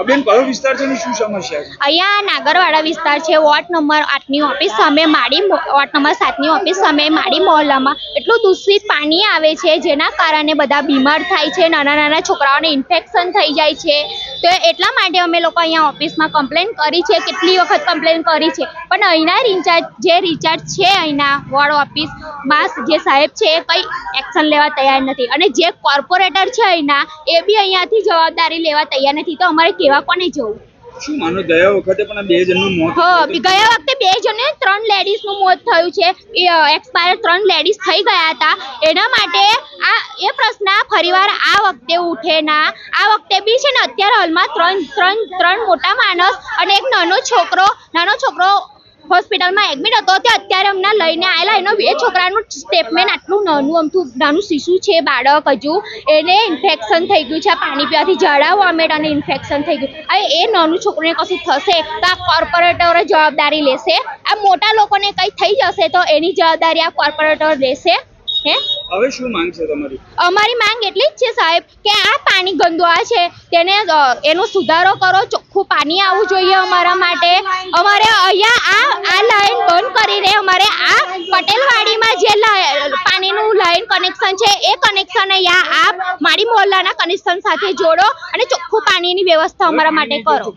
બેન કયો વિસ્તાર છે ને શું સમસ્યા છે? અહીંયા નાગરવાડા વિસ્તાર છે, વોર્ડ નંબર 8ની ઓફિસ સામે માડી, વોર્ડ નંબર 7ની ઓફિસ સામે માડી મહોલ્લામાં એટલું દૂષિત પાણી આવે છે, જેના કારણે બધા બીમાર થાય છે, નાના નાના છોકરાઓને ઇન્ફેક્શન થઈ જાય છે. તો એટલા માટે અમે લોકો અહીંયા ઓફિસમાં કમ્પ્લેન કરી છે, કેટલી વખત કમ્પ્લેન કરી છે, પણ અહીંના રિચાર્જ છે અહીંના વોર્ડ ઓફિસમાં જે સાહેબ છે એ કંઈ એક્શન લેવા તૈયાર નથી, અને જે કોર્પોરેટર છે અહીંના એ બી અહીંયાથી જવાબદારી લેવા તૈયાર નથી. તો અમારે કેવા કોને જવું? શું માનો ગયા વખતે પણ આ 2 જણનું મોત ગયા વખતે 2 જણને 3 લેડીઝનું મોત થયું છે, એક્સપાયર 3 લેડીઝ થઈ ગયા હતા. એના માટે એ પ્રશ્ન ફરીવાર આ વખતે ઉઠે ના. આ વખતે બી છે ને અત્યારે હાલમાં ત્રણ મોટા માણસ અને એક નાનો છોકરો હોસ્પિટલમાં એડમિટ હતો. તે અત્યારે અમને લઈને આવેલા. એનો 2 છોકરાનું સ્ટેટમેન્ટ આટલું નાનું શિશુ છે, બાળક હજુ, એને ઇન્ફેક્શન થઈ ગયું છે, પાણી પીવાથી ઝાડા વોમિટ અને ઇન્ફેક્શન થઈ ગયું. હવે એ નાનું છોકરાને કશું થશે તો આ કોર્પોરેટરો જવાબદારી લેશે? આ મોટા લોકોને કંઈ થઈ જશે તો એની જવાબદારી આ કોર્પોરેટર લેશે? હવે શું માંગ છે તમારી? અમારી માંગ એટલી જ છે સાહેબ કે આ પાણી ગંદુ આવે છે તેને એનો સુધારો કરો, ચોખ્ખું પાણી આવવું જોઈએ અમારા માટે. અમારે અહીંયા આ લાઈન બંધ કરીને અમારે આ પટેલવાડીમાં જે પાણીનું લાઈન કનેક્શન છે એ કનેક્શન અહીંયા આ માડી મહોલ્લાના કનેક્શન સાથે જોડો અને ચોખ્ખું પાણીની વ્યવસ્થા અમારા માટે કરો.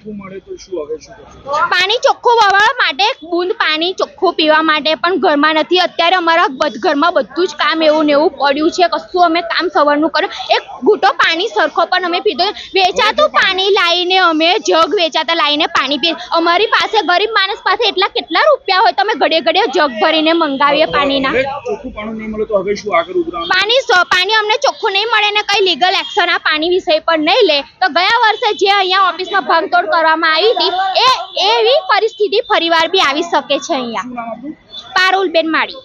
પાણી ચોખ્ખું વવાળવા માટે બૂંદ પાણી ચોખ્ખું પીવા માટે પણ ઘરમાં નથી. અત્યારે અમારા ઘરમાં બધું જ કામ એવું ને એવું પડ્યું છે, કશું અમે કામ સવારનું કર્યું. એક ઘૂંટો પાણી સરખો પણ અમે પીધો. વેચાતું પાણી લાવીને અમે જગ વેચાતા લાવીને પાણી પીએ. અમારી પાસે ગરીબ માણસ પાસે કેટલા રૂપિયા હોય તો અમે ઘડે જગ ભરીને મંગાવીએ પાણીના. પાણી અમને ચોખ્ખું નહીં મળે ને કઈ લીગલ એક્શન આ પાણી વિષય પર નહીં લે તો ગયા વર્ષે જે અહીંયા ઓફિસમાં ભાંગતોડ કરવામાં આવી હતી એવી પરિસ્થિતિ ફરીવાર બી આવી શકે છે. અહીંયા પારુલબેન માળી.